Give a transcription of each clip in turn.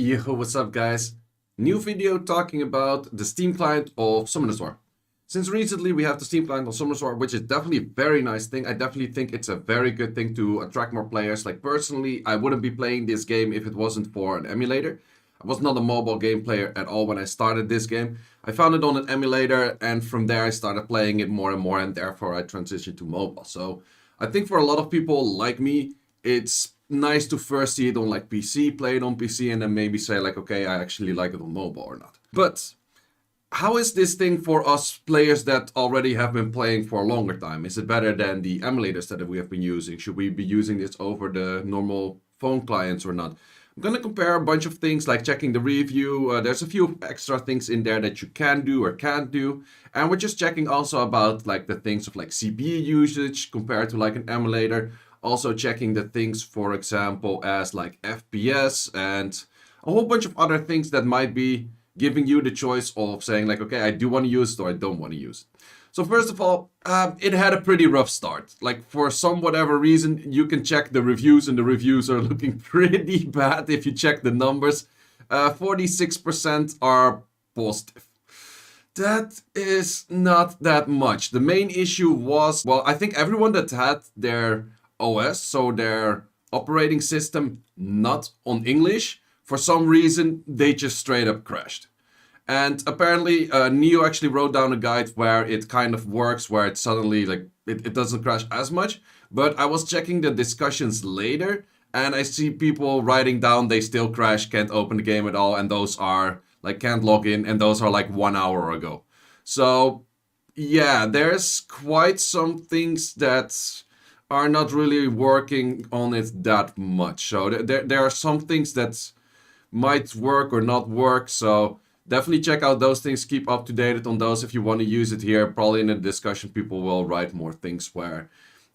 Yo, what's up guys? New video talking about the Steam client of Summoner's War. Since recently we have the Steam client of Summoner's War, which is definitely a very nice thing. I definitely think it's a very good thing to attract more players. Like personally, I wouldn't be playing this game if it wasn't for an emulator. I was not a mobile game player at all when I started this game. I found it on an emulator and from there I started playing it more and more and therefore I transitioned to mobile. So I think for a lot of people like me, it's nice to first see it on like PC, play it on PC, and then maybe say like, okay, I actually like it on mobile or not. But how is this thing for us players that already have been playing for a longer time? Is it better than the emulators that we have been using? Should we be using this over the normal phone clients or not? I'm gonna compare a bunch of things like checking the review. There's a few extra things in there that you can do or can't do. And we're just checking also about like the things of like CPU usage compared to like an emulator. Also checking the things, for example, as like FPS and a whole bunch of other things that might be giving you the choice of saying like, okay, I do want to use it or I don't want to use it. So first of all, it had a pretty rough start. Like for some whatever reason, you can check the reviews and the reviews are looking pretty bad if you check the numbers. 46% are positive. That is not that much. The main issue was, well, I think everyone that had their OS, so their operating system, not on English, for some reason they just straight up crashed. And apparently Neo actually wrote down a guide where it kind of works, where it suddenly like it doesn't crash as much. But I was checking the discussions later and I see people writing down they still crash, can't open the game at all, and those are like can't log in, and those are like 1 hour ago. So yeah, there's quite some things that are not really working on it that much. So there are some things that might work or not work. So definitely check out those things. Keep up to date on those if you want to use it here. Probably in the discussion, people will write more things where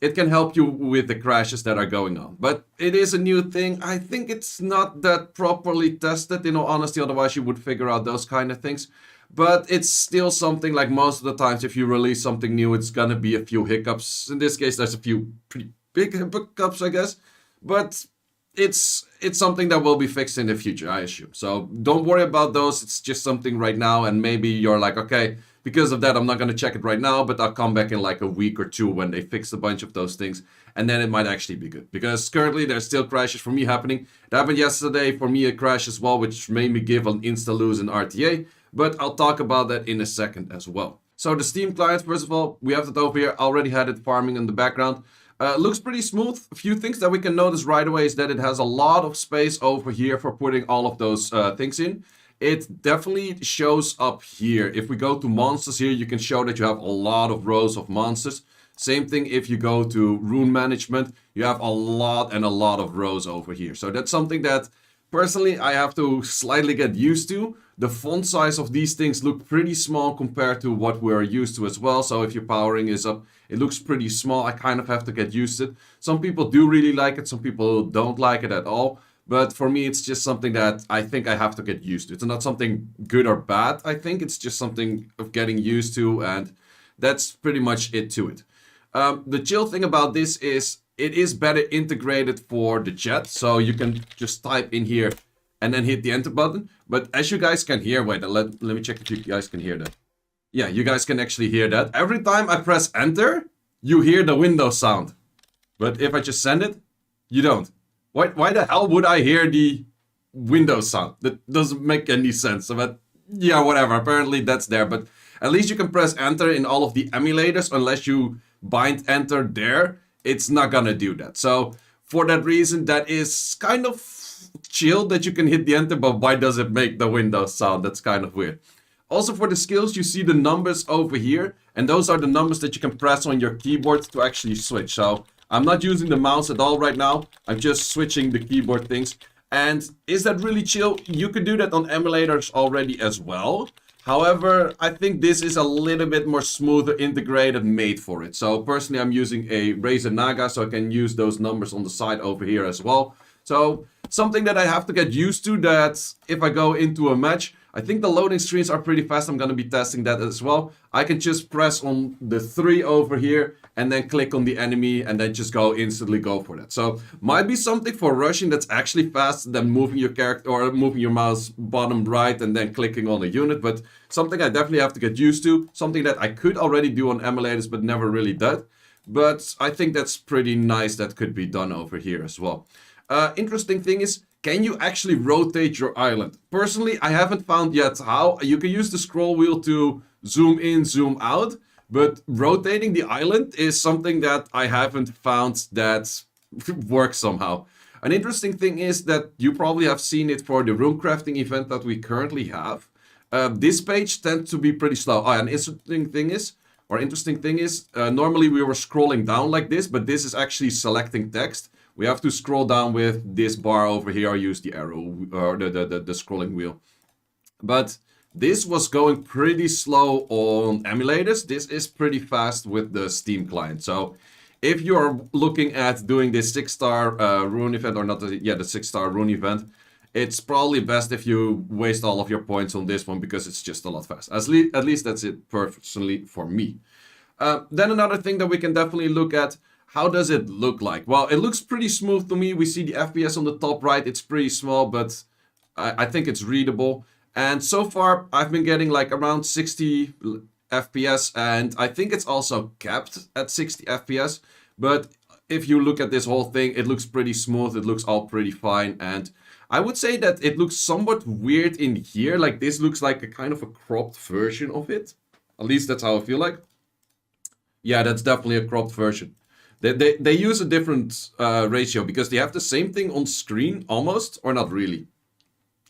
it can help you with the crashes that are going on. But it is a new thing. I think it's not that properly tested, in all honesty. Otherwise, you would figure out those kind of things. But it's still something like most of the times if you release something new, it's gonna be a few hiccups. In this case, there's a few pretty big hiccups, I guess. But it's something that will be fixed in the future, I assume. So don't worry about those. It's just something right now. And maybe you're like, okay, because of that, I'm not gonna check it right now, but I'll come back in like a week or two when they fix a bunch of those things. And then it might actually be good. Because currently there's still crashes for me happening. It happened yesterday for me, a crash as well, which made me give an insta-lose in RTA. But I'll talk about that in a second as well. So the Steam client, first of all, we have it over here. I already had it farming in the background. Looks pretty smooth. A few things that we can notice right away is that it has a lot of space over here for putting all of those things in. It definitely shows up here. If we go to monsters here, you can show that you have a lot of rows of monsters. Same thing if you go to rune management, you have a lot and a lot of rows over here. So that's something that personally I have to slightly get used to. The font size of these things look pretty small compared to what we're used to as well. So if your powering is up, it looks pretty small. I kind of have to get used to it. Some people do really like it. Some people don't like it at all. But for me, it's just something that I think I have to get used to. It's not something good or bad. I think it's just something of getting used to. And that's pretty much it to it. The chill thing about this is it is better integrated for the chat. So you can just type in here and then hit the enter button. But as you guys can hear, wait, let me check if you guys can hear that. Yeah, you guys can actually hear that. Every time I press enter, you hear the Windows sound. But if I just send it, you don't. Why the hell would I hear the Windows sound? That doesn't make any sense. But yeah, whatever. Apparently that's there. But at least you can press enter in all of the emulators. Unless you bind enter there, it's not gonna do that. So for that reason, that is kind of chill that you can hit the enter, but why does it make the Windows sound? That's kind of weird. Also for the skills, you see the numbers over here, and those are the numbers that you can press on your keyboard to actually switch. So I'm not using the mouse at all right now. I'm just switching the keyboard things. And is that really chill? You could do that on emulators already as well. However, I think this is a little bit more smoother integrated made for it. So personally, I'm using a Razer Naga, so I can use those numbers on the side over here as well. So something that I have to get used to, that if I go into a match, I think the loading screens are pretty fast. I'm going to be testing that as well. I can just press on the 3 over here and then click on the enemy and then just instantly go for that. So might be something for rushing that's actually faster than moving your character or moving your mouse bottom right and then clicking on a unit. But something I definitely have to get used to. Something that I could already do on emulators but never really did. But I think that's pretty nice that could be done over here as well. Interesting thing is, can you actually rotate your island? Personally, I haven't found yet how. You can use the scroll wheel to zoom in, zoom out, but rotating the island is something that I haven't found that works somehow. An interesting thing is that you probably have seen it for the room crafting event that we currently have. This page tends to be pretty slow. An interesting thing is, normally we were scrolling down like this, but this is actually selecting text. We have to scroll down with this bar over here or use the arrow or the scrolling wheel. But this was going pretty slow on emulators. This is pretty fast with the Steam client. So if you're looking at doing this 6-star rune event, or not, the 6-star rune event, it's probably best if you waste all of your points on this one because it's just a lot faster. At least that's it personally for me. Then another thing that we can definitely look at, how does it look like? Well, it looks pretty smooth to me. We see the FPS on the top right. It's pretty small, but I think it's readable. And so far, I've been getting like around 60 FPS, and I think it's also capped at 60 FPS. But if you look at this whole thing, it looks pretty smooth. It looks all pretty fine. And I would say that it looks somewhat weird in here. Like this looks like a kind of a cropped version of it. At least that's how I feel like. Yeah, that's definitely a cropped version. They use a different ratio because they have the same thing on screen almost, or not really.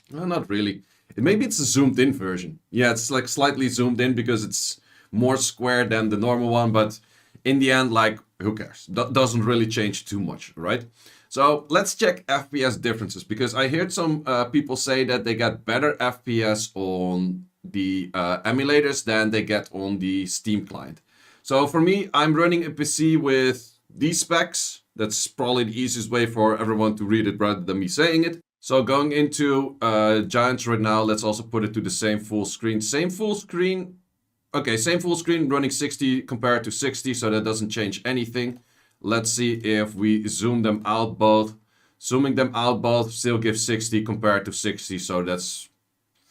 No, not really. Maybe it's a zoomed in version. Yeah, it's like slightly zoomed in because it's more square than the normal one, but in the end, like, who cares? Doesn't really change too much, right? So let's check FPS differences because I heard some people say that they get better FPS on the emulators than they get on the Steam client. So for me, I'm running a PC with these specs. That's probably the easiest way for everyone to read it rather than me saying it. So going into Giants right now, let's also put it to the same full screen. Same full screen. Okay, same full screen running 60 compared to 60, so that doesn't change anything. Let's see if we zoom them out both. Zooming them out both still gives 60 compared to 60, so that's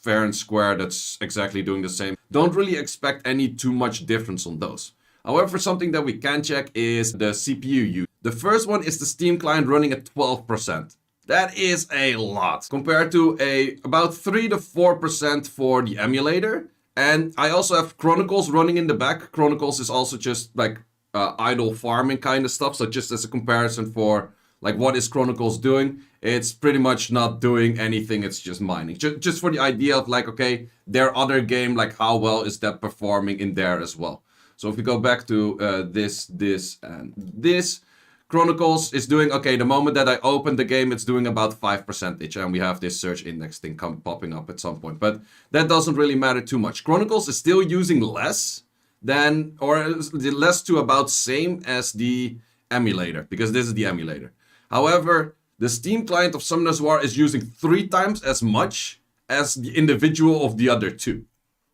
fair and square. That's exactly doing the same. Don't really expect any too much difference on those. However, something that we can check is the CPU use. The first one is the Steam client running at 12%. That is a lot compared to about 3 to 4% for the emulator. And I also have Chronicles running in the back. Chronicles is also just like idle farming kind of stuff. So just as a comparison for like what is Chronicles doing, it's pretty much not doing anything. It's just mining. Just for the idea of like, okay, their other game, like how well is that performing in there as well. So if we go back to this, and this, Chronicles is doing, okay, the moment that I open the game, it's doing about 5%, and we have this search index thing popping up at some point. But that doesn't really matter too much. Chronicles is still using less than, or less to about same as the emulator, because this is the emulator. However, the Steam client of Summoners War is using 3 times as much as the individual of the other two.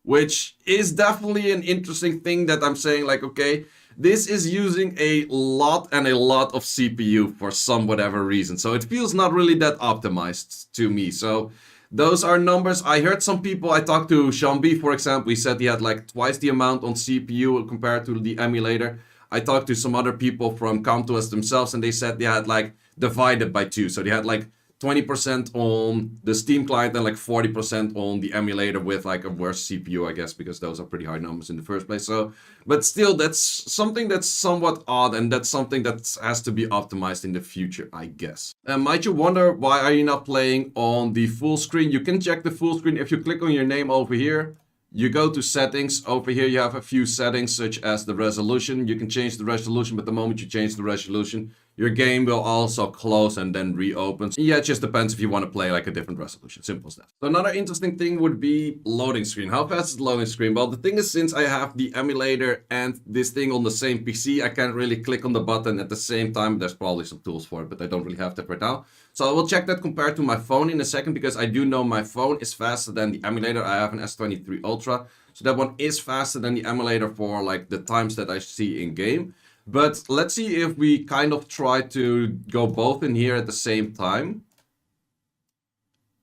Which is definitely an interesting thing that I'm saying, like, okay, this is using a lot of CPU for some whatever reason. So it feels not really that optimized to me. So those are numbers. I heard some people, I talked to Shambi, for example, he said he had like twice the amount on CPU compared to the emulator. I talked to some other people from ComTOS themselves and they said they had like divided by 2. So they had like 20% on the Steam client and like 40% on the emulator with like a worse CPU, I guess, because those are pretty high numbers in the first place. So, but still, that's something that's somewhat odd, and that's something that has to be optimized in the future, I guess. Might you wonder, why are you not playing on the full screen? You can check the full screen if you click on your name over here. You go to settings. Over here you have a few settings such as the resolution. You can change the resolution, but the moment you change the resolution, your game will also close and then reopen. Yeah, it just depends if you want to play like a different resolution. Simple as that. So another interesting thing would be loading screen. How fast is the loading screen? Well, the thing is, since I have the emulator and this thing on the same PC, I can't really click on the button at the same time. There's probably some tools for it, but I don't really have that right now. So I will check that compared to my phone in a second, because I do know my phone is faster than the emulator. I have an S23 Ultra, so that one is faster than the emulator for like the times that I see in game. But let's see if we kind of try to go both in here at the same time.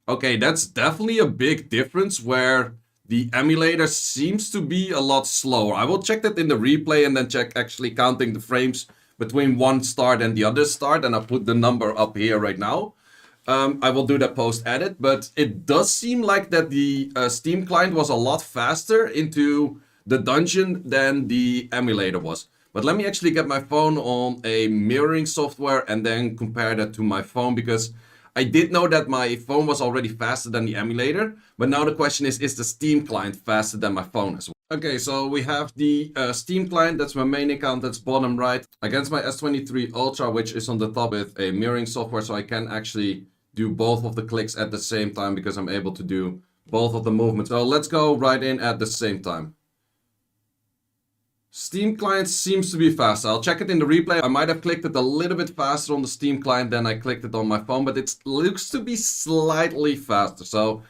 Okay, that's definitely a big difference where the emulator seems to be a lot slower. I will check that in the replay and then check actually counting the frames between one start and the other start. And I'll put the number up here right now. I will do that post-edit, but it does seem like that the Steam client was a lot faster into the dungeon than the emulator was. But let me actually get my phone on a mirroring software and then compare that to my phone, because I did know that my phone was already faster than the emulator. But now the question is the Steam client faster than my phone as well? Okay, so we have the Steam client, that's my main account, that's bottom right, against my S23 Ultra, which is on the top with a mirroring software, so I can actually do both of the clicks at the same time because I'm able to do both of the movements. So let's go right in at the same time. Steam client seems to be faster. I'll check it in the replay. I might have clicked it a little bit faster on the Steam client than I clicked it on my phone, but it looks to be slightly faster. So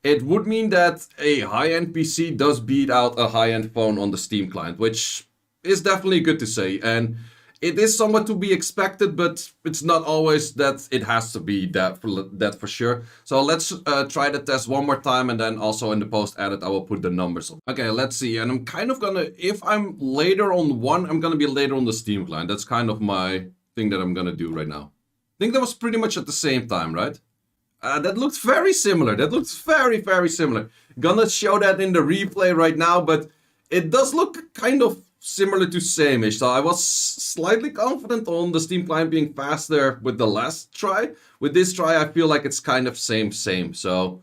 it would mean that a high-end PC does beat out a high-end phone on the Steam client, which is definitely good to say. And it is somewhat to be expected, but it's not always that it has to be that for sure. So let's try the test one more time, and then also in the post-edit I will put the numbers on. Okay, let's see. And I'm kind of gonna, if I'm later on one, I'm gonna be later on the Steam client. That's kind of my thing that I'm gonna do right now. I think that was pretty much at the same time, right? That looked very similar. That looks very, very similar. Gonna show that in the replay right now, but it does look kind of similar to same-ish. So I was slightly confident on the Steam client being faster with the last try. With this try, I feel like it's kind of same. So,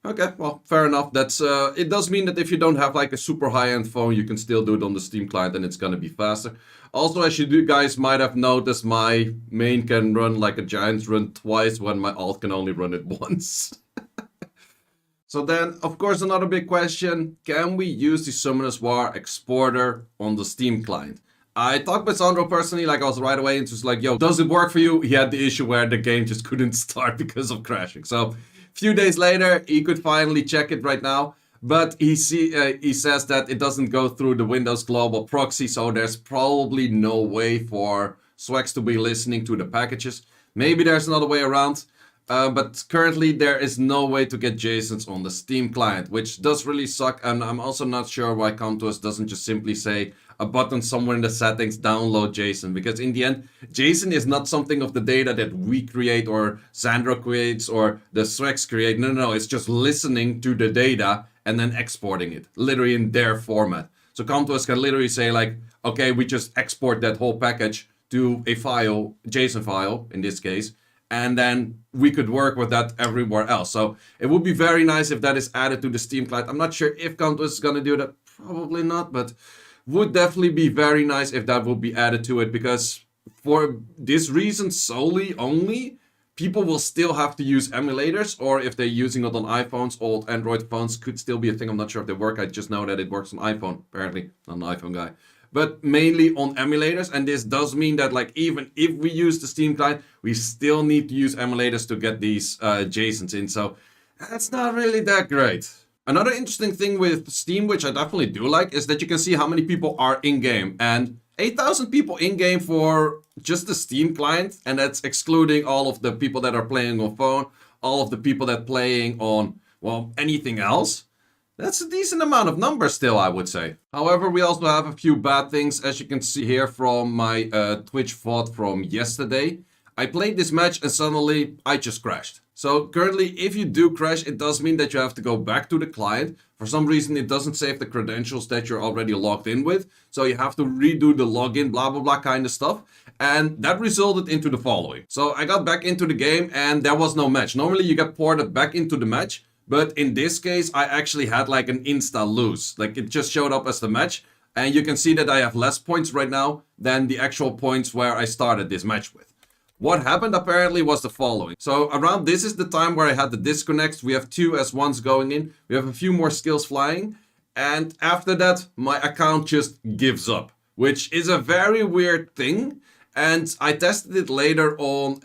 okay, well, fair enough. That's it does mean that if you don't have like a super high-end phone, you can still do it on the Steam client and it's gonna be faster. Also, as you guys might have noticed, my main can run like a Giants run twice when my alt can only run it once. So then, of course, another big question, can we use the Summoner's War exporter on the Steam client? I talked with Sandro personally, like I was right away, and just like, yo, does it work for you? He had the issue where the game just couldn't start because of crashing. So a few days later, he could finally check it right now. But he says that it doesn't go through the Windows Global Proxy, so there's probably no way for Swax to be listening to the packages. Maybe there's another way around. But currently there is no way to get JSONs on the Steam client, which does really suck. And I'm also not sure why ComeToUs doesn't just simply say a button somewhere in the settings, download JSON. Because in the end, JSON is not something of the data that we create or Sandro creates or the Swax create. No, it's just listening to the data and then exporting it, literally in their format. So ComeToUs can literally say like, okay, we just export that whole package to a file, JSON file in this case, and then we could work with that everywhere else. So it would be very nice if that is added to the Steam client. I'm not sure if ComeToUs is going to do that. Probably not, but would definitely be very nice if that would be added to it, because for this reason solely only, people will still have to use emulators, or if they're using it on iPhones, old Android phones could still be a thing. I'm not sure if they work. I just know that it works on iPhone, apparently. Not an iPhone guy. But mainly on emulators, and this does mean that like even if we use the Steam client, we still need to use emulators to get these JSONs in. So that's not really that great. Another interesting thing with Steam, which I definitely do like, is that you can see how many people are in-game. And 8,000 people in-game for just the Steam client, and that's excluding all of the people that are playing on phone, all of the people that are playing on, well, anything else. That's a decent amount of numbers still, I would say. However, we also have a few bad things, as you can see here from my Twitch VOD from yesterday. I played this match and suddenly I just crashed. So currently, if you do crash, it does mean that you have to go back to the client. For some reason, it doesn't save the credentials that you're already logged in with. So you have to redo the login, blah, blah, blah kind of stuff. And that resulted into the following. So I got back into the game and there was no match. Normally, you get ported back into the match. But in this case, I actually had like an insta lose. Like it just showed up as the match. And you can see that I have less points right now than the actual points where I started this match with. What happened apparently was the following. So around this is the time where I had the disconnects. We have 2 S1s going in. We have a few more skills flying. And after that, my account just gives up, which is a very weird thing. And I tested it later on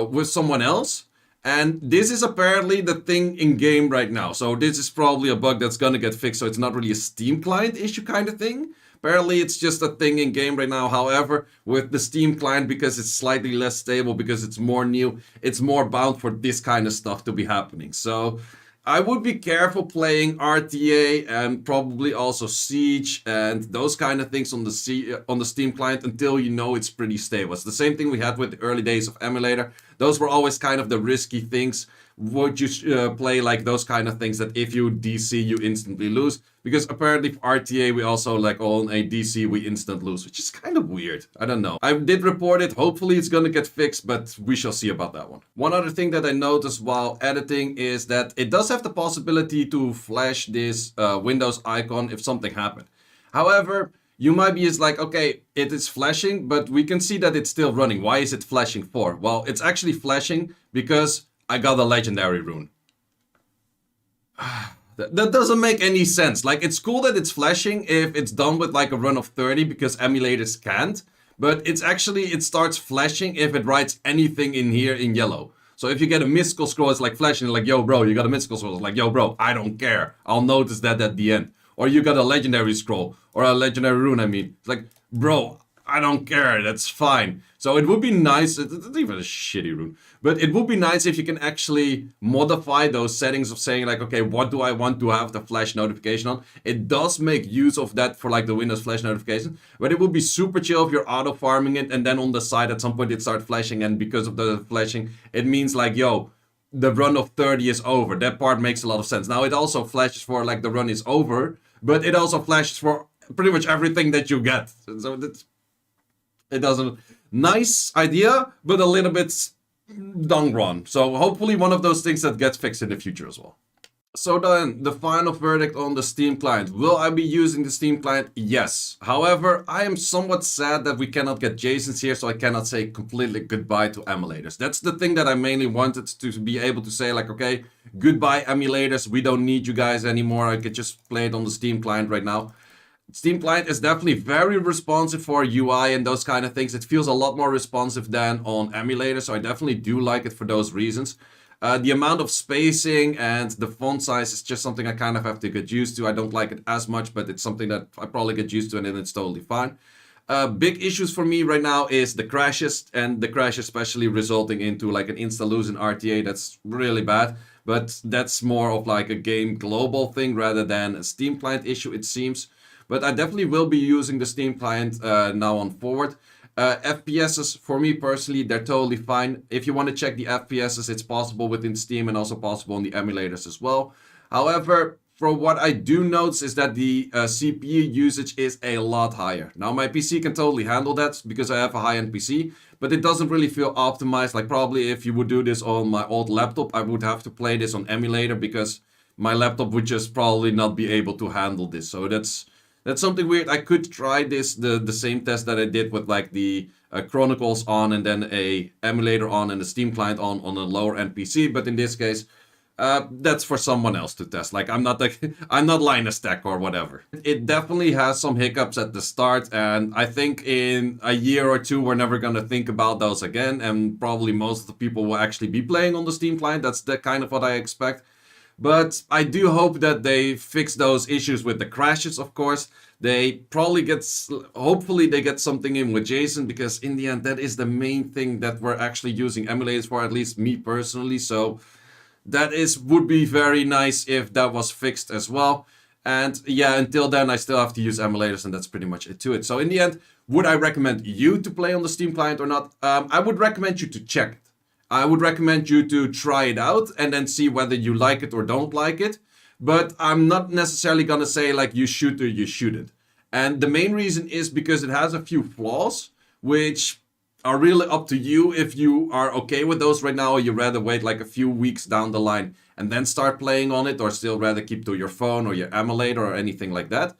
with someone else. And this is apparently the thing in game right now. So this is probably a bug that's gonna get fixed. So it's not really a Steam client issue kind of thing. Apparently it's just a thing in game right now. However, with the Steam client, because it's slightly less stable, because it's more new, it's more bound for this kind of stuff to be happening. So I would be careful playing RTA and probably also Siege and those kind of things on the Steam client until you know it's pretty stable. It's the same thing we had with the early days of emulator. Those were always kind of the risky things. Would you play like those kind of things that if you DC you instantly lose? Because apparently for RTA we also like on a DC we instant lose, which is kind of weird. I don't know. I did report it. Hopefully it's gonna get fixed, but we shall see about that one. One other thing that I noticed while editing is that it does have the possibility to flash this Windows icon if something happened. However, you might be just like, okay, it is flashing, but we can see that it's still running. Why is it flashing for? Well, it's actually flashing because I got a legendary rune. That doesn't make any sense. Like, it's cool that it's flashing if it's done with like a run of 30 because emulators can't. But it's actually, it starts flashing if it writes anything in here in yellow. So if you get a mystical scroll, it's like flashing, like, yo, bro, you got a mystical scroll. It's like, yo, bro, I don't care. I'll notice that at the end. Or you got a legendary scroll, or a legendary rune, I mean. It's like, bro, I don't care, that's fine. So it would be nice, it's even a shitty rune, but it would be nice if you can actually modify those settings of saying like, okay, what do I want to have the flash notification on? It does make use of that for like the Windows flash notification, but it would be super chill if you're auto farming it and then on the side at some point it starts flashing, and because of the flashing, it means like, yo, the run of 30 is over. That part makes a lot of sense. Now it also flashes for like the run is over, but it also flashes for pretty much everything that you get. So that's, it doesn't, nice idea, but a little bit long run. So hopefully one of those things that gets fixed in the future as well. So then, the final verdict on the Steam client. Will I be using the Steam client? Yes. However, I am somewhat sad that we cannot get Jason's here, so I cannot say completely goodbye to emulators. That's the thing that I mainly wanted to be able to say, like, okay, goodbye emulators, we don't need you guys anymore, I could just play it on the Steam client right now. Steam client is definitely very responsive for UI and those kind of things. It feels a lot more responsive than on emulator, so I definitely do like it for those reasons. The amount of spacing and the font size is just something I kind of have to get used to. I don't like it as much, but it's something that I probably get used to and then it's totally fine. Big issues for me right now is the crashes, and the crash especially resulting into like an insta-lose in RTA. That's really bad, but that's more of like a game global thing rather than a Steam client issue, it seems. But I definitely will be using the Steam client now on forward. FPSs, for me personally, they're totally fine. If you want to check the FPSs, it's possible within Steam and also possible on the emulators as well. However, for what I do notice is that the CPU usage is a lot higher. Now, my PC can totally handle that because I have a high-end PC, but it doesn't really feel optimized. Like, probably if you would do this on my old laptop, I would have to play this on emulator because my laptop would just probably not be able to handle this. So that's something weird. I could try this, the same test that I did with like the Chronicles on and then a emulator on and a Steam client on a lower end PC. But in this case, that's for someone else to test. Like, I'm not Linus Tech or whatever. It definitely has some hiccups at the start, and I think in a year or two we're never gonna think about those again, and probably most of the people will actually be playing on the Steam client. That's the kind of what I expect. But I do hope that they fix those issues with the crashes, of course. They probably hopefully they get something in with Jason, because in the end that is the main thing that we're actually using emulators for, at least me personally. So that would be very nice if that was fixed as well. And yeah, until then I still have to use emulators, and that's pretty much it to it. So in the end, would I recommend you to play on the Steam client or not? I would recommend you to check it. I would recommend you to try it out and then see whether you like it or don't like it. But I'm not necessarily gonna say like you should or you shouldn't. And the main reason is because it has a few flaws, which are really up to you if you are okay with those right now, or you rather wait like a few weeks down the line and then start playing on it, or still rather keep to your phone or your emulator or anything like that.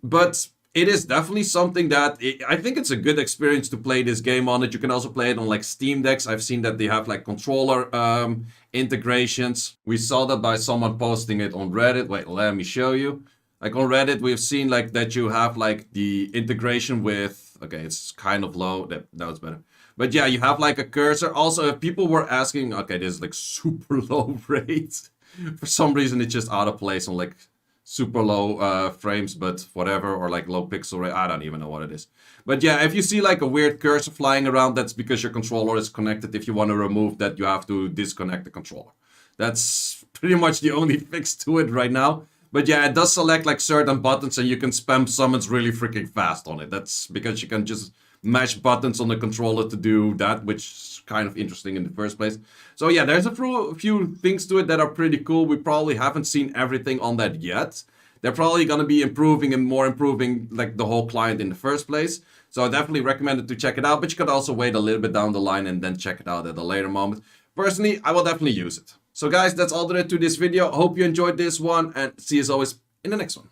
But it is definitely something that I think it's a good experience to play this game on it. You can also play it on like Steam Decks. I've seen that they have like controller integrations. We saw that by someone posting it on Reddit. Wait, let me show you. Like on Reddit, we've seen like that you have like the integration with, okay, it's kind of low. That was better. But yeah, you have like a cursor. Also, if people were asking, okay, this is like super low rate. For some reason, it's just out of place on like super low frames, but whatever, or like low pixel rate. I don't even know what it is. But yeah, if you see like a weird cursor flying around, that's because your controller is connected. If you want to remove that, you have to disconnect the controller. That's pretty much the only fix to it right now. But yeah, it does select like certain buttons and you can spam summons really freaking fast on it. That's because you can just mash buttons on the controller to do that, which is kind of interesting in the first place. So yeah, there's a few things to it that are pretty cool. We probably haven't seen everything on that yet. They're probably going to be improving and more improving like the whole client in the first place. So I definitely recommend it to check it out, but you could also wait a little bit down the line and then check it out at a later moment. Personally, I will definitely use it. So guys, that's all there is to this video. Hope you enjoyed this one and see you as always in the next one.